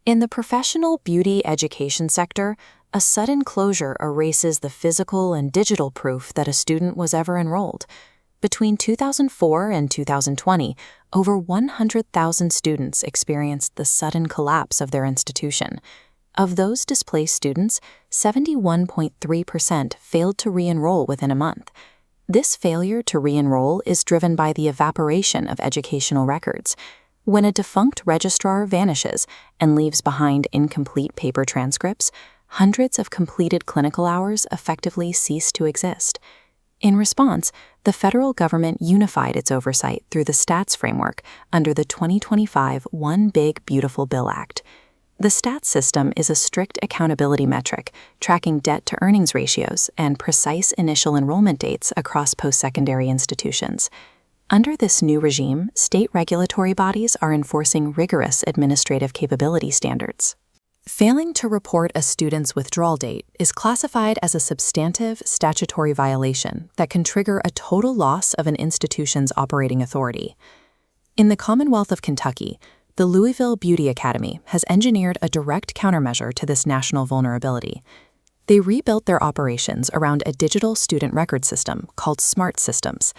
In the professional beauty education sector, a sudden closure erases the physical and digital proof that a student was ever enrolled. Between 2004 and 2020, over 100,000 students experienced the sudden collapse of their institution. Of those displaced students, 71.3% failed to re-enroll within a month. This failure to re-enroll is driven by the evaporation of educational records. When a defunct registrar vanishes and leaves behind incomplete paper transcripts, hundreds of completed clinical hours effectively cease to exist. In response, the federal government unified its oversight through the STATS framework under the 2025 One Big Beautiful Bill Act. The STATS system is a strict accountability metric, tracking debt-to-earnings ratios and precise initial enrollment dates across post-secondary institutions. Under this new regime, state regulatory bodies are enforcing rigorous administrative capability standards. Failing to report a student's withdrawal date is classified as a substantive statutory violation that can trigger a total loss of an institution's operating authority. In the Commonwealth of Kentucky, the Louisville Beauty Academy has engineered a direct countermeasure to this national vulnerability. They rebuilt their operations around a digital student record system called SMART Systems.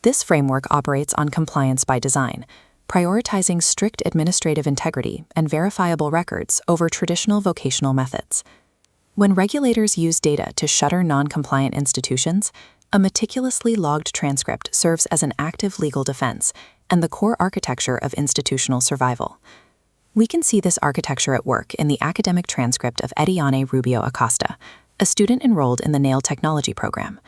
This framework operates on compliance by design, prioritizing strict administrative integrity and verifiable records over traditional vocational methods. When regulators use data to shutter non-compliant institutions, a meticulously logged transcript serves as an active legal defense and the core architecture of institutional survival. We can see this architecture at work in the academic transcript of Ediane Rubio Acosta, a student enrolled in the nail technology program.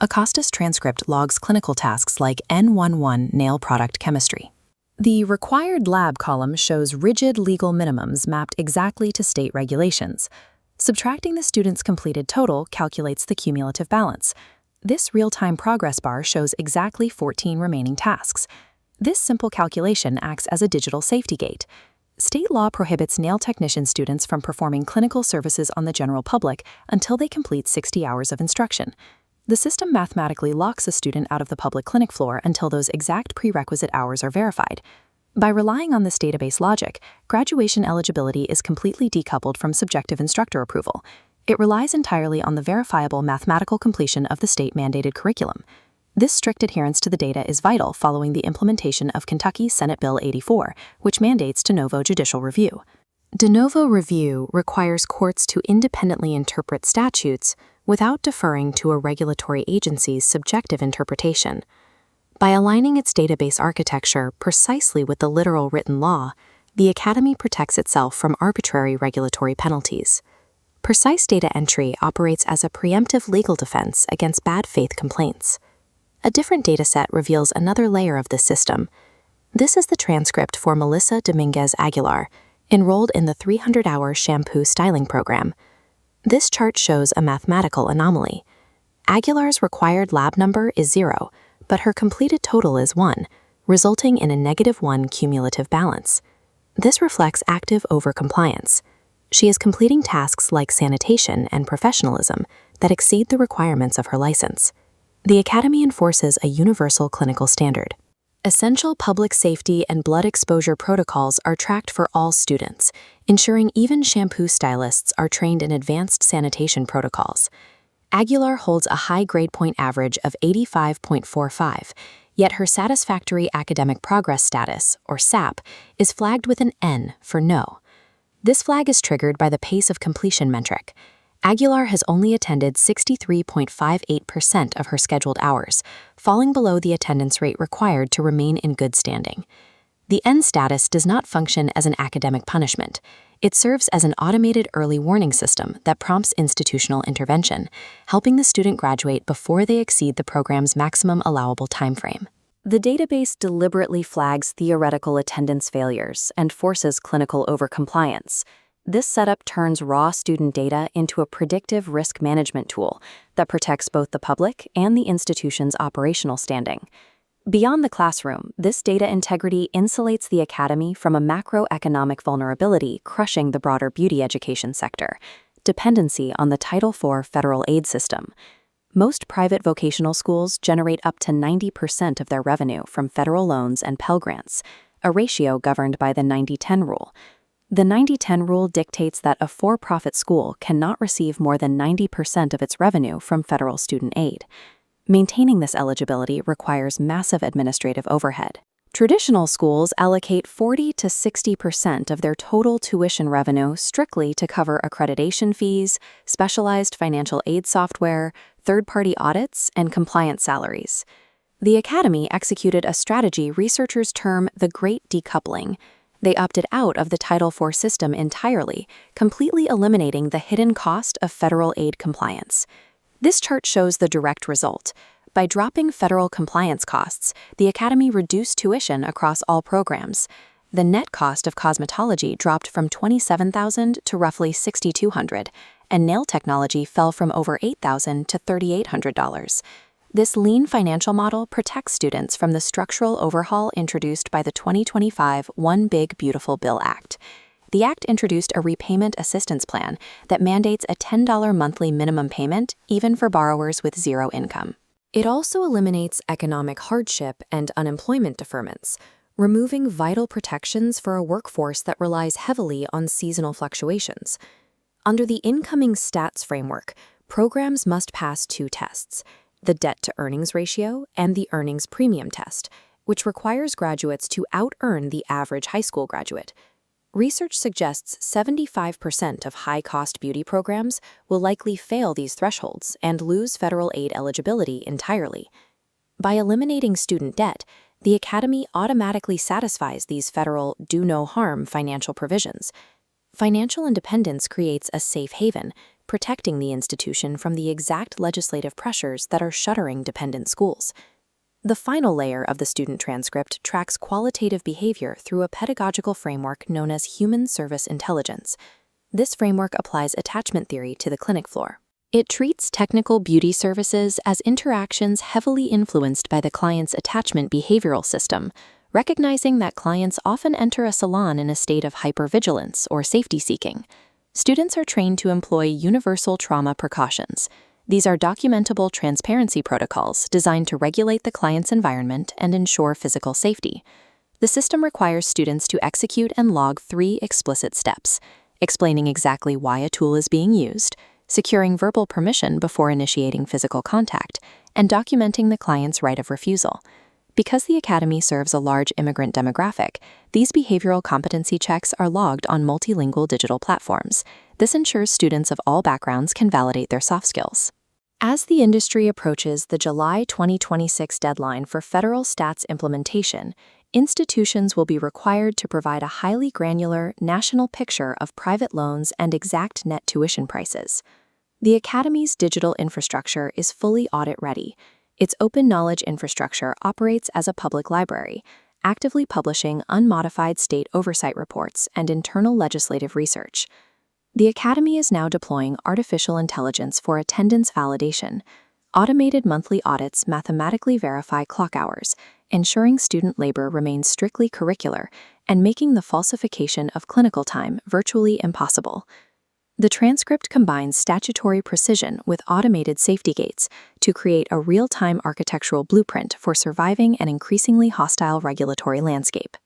Acosta's transcript logs clinical tasks like N11 nail product chemistry. The required lab column shows rigid legal minimums mapped exactly to state regulations. Subtracting the student's completed total calculates the cumulative balance. This real-time progress bar shows exactly 14 remaining tasks. This simple calculation acts as a digital safety gate. State law prohibits nail technician students from performing clinical services on the general public until they complete 60 hours of instruction. The system mathematically locks a student out of the public clinic floor until those exact prerequisite hours are verified. By relying on this database logic, graduation eligibility is completely decoupled from subjective instructor approval. It relies entirely on the verifiable mathematical completion of the state-mandated curriculum. This strict adherence to the data is vital following the implementation of Kentucky Senate Bill 84, which mandates de novo judicial review. De novo review requires courts to independently interpret statutes without deferring to a regulatory agency's subjective interpretation. By aligning its database architecture precisely with the literal written law, the Academy protects itself from arbitrary regulatory penalties. Precise data entry operates as a preemptive legal defense against bad faith complaints. A different dataset reveals another layer of this system. This is the transcript for Melissa Dominguez Aguilar, enrolled in the 300-hour shampoo styling program. This chart shows a mathematical anomaly. Aguilar's required lab number is 0, but her completed total is 1, resulting in a -1 cumulative balance. This reflects active overcompliance. She is completing tasks like sanitation and professionalism that exceed the requirements of her license. The Academy enforces a universal clinical standard. Essential public safety and blood exposure protocols are tracked for all students, ensuring even shampoo stylists are trained in advanced sanitation protocols. Aguilar holds a high grade point average of 85.45, yet her Satisfactory Academic Progress status, or SAP, is flagged with an N for no. This flag is triggered by the pace of completion metric. Aguilar has only attended 63.58% of her scheduled hours, falling below the attendance rate required to remain in good standing. The N status does not function as an academic punishment. It serves as an automated early warning system that prompts institutional intervention, helping the student graduate before they exceed the program's maximum allowable timeframe. The database deliberately flags theoretical attendance failures and forces clinical overcompliance. This setup turns raw student data into a predictive risk management tool that protects both the public and the institution's operational standing. Beyond the classroom, this data integrity insulates the Academy from a macroeconomic vulnerability crushing the broader beauty education sector: dependency on the Title IV federal aid system. Most private vocational schools generate up to 90% of their revenue from federal loans and Pell Grants, a ratio governed by the 90-10 rule. The 90-10 rule dictates that a for-profit school cannot receive more than 90% of its revenue from federal student aid. Maintaining this eligibility requires massive administrative overhead. Traditional schools allocate 40 to 60% of their total tuition revenue strictly to cover accreditation fees, specialized financial aid software, third-party audits, and compliance salaries. The Academy executed a strategy researchers term the Great Decoupling. They opted out of the Title IV system entirely, completely eliminating the hidden cost of federal aid compliance. This chart shows the direct result. By dropping federal compliance costs, the Academy reduced tuition across all programs. The net cost of cosmetology dropped from $27,000 to roughly $6,200, and nail technology fell from over $8,000 to $3,800. This lean financial model protects students from the structural overhaul introduced by the 2025 One Big Beautiful Bill Act. The act introduced a repayment assistance plan that mandates a $10 monthly minimum payment even for borrowers with zero income. It also eliminates economic hardship and unemployment deferments, removing vital protections for a workforce that relies heavily on seasonal fluctuations. Under the incoming stats framework, programs must pass two tests: the debt-to-earnings ratio and the earnings premium test, which requires graduates to out-earn the average high school graduate. Research suggests 75% of high-cost beauty programs will likely fail these thresholds and lose federal aid eligibility entirely. By eliminating student debt, the Academy automatically satisfies these federal do-no-harm financial provisions. Financial independence creates a safe haven, protecting the institution from the exact legislative pressures that are shuttering dependent schools. The final layer of the student transcript tracks qualitative behavior through a pedagogical framework known as human service intelligence. This framework applies attachment theory to the clinic floor. It treats technical beauty services as interactions heavily influenced by the client's attachment behavioral system, recognizing that clients often enter a salon in a state of hypervigilance or safety seeking. Students are trained to employ universal trauma precautions. These are documentable transparency protocols designed to regulate the client's environment and ensure physical safety. The system requires students to execute and log 3 explicit steps: explaining exactly why a tool is being used, securing verbal permission before initiating physical contact, and documenting the client's right of refusal. Because the Academy serves a large immigrant demographic, these behavioral competency checks are logged on multilingual digital platforms. This ensures students of all backgrounds can validate their soft skills. As the industry approaches the July 2026 deadline for federal stats implementation, institutions will be required to provide a highly granular national picture of private loans and exact net tuition prices. The Academy's digital infrastructure is fully audit-ready. Its open knowledge infrastructure operates as a public library, actively publishing unmodified state oversight reports and internal legislative research. The Academy is now deploying artificial intelligence for attendance validation. Automated monthly audits mathematically verify clock hours, ensuring student labor remains strictly curricular and making the falsification of clinical time virtually impossible. The transcript combines statutory precision with automated safety gates to create a real-time architectural blueprint for surviving an increasingly hostile regulatory landscape.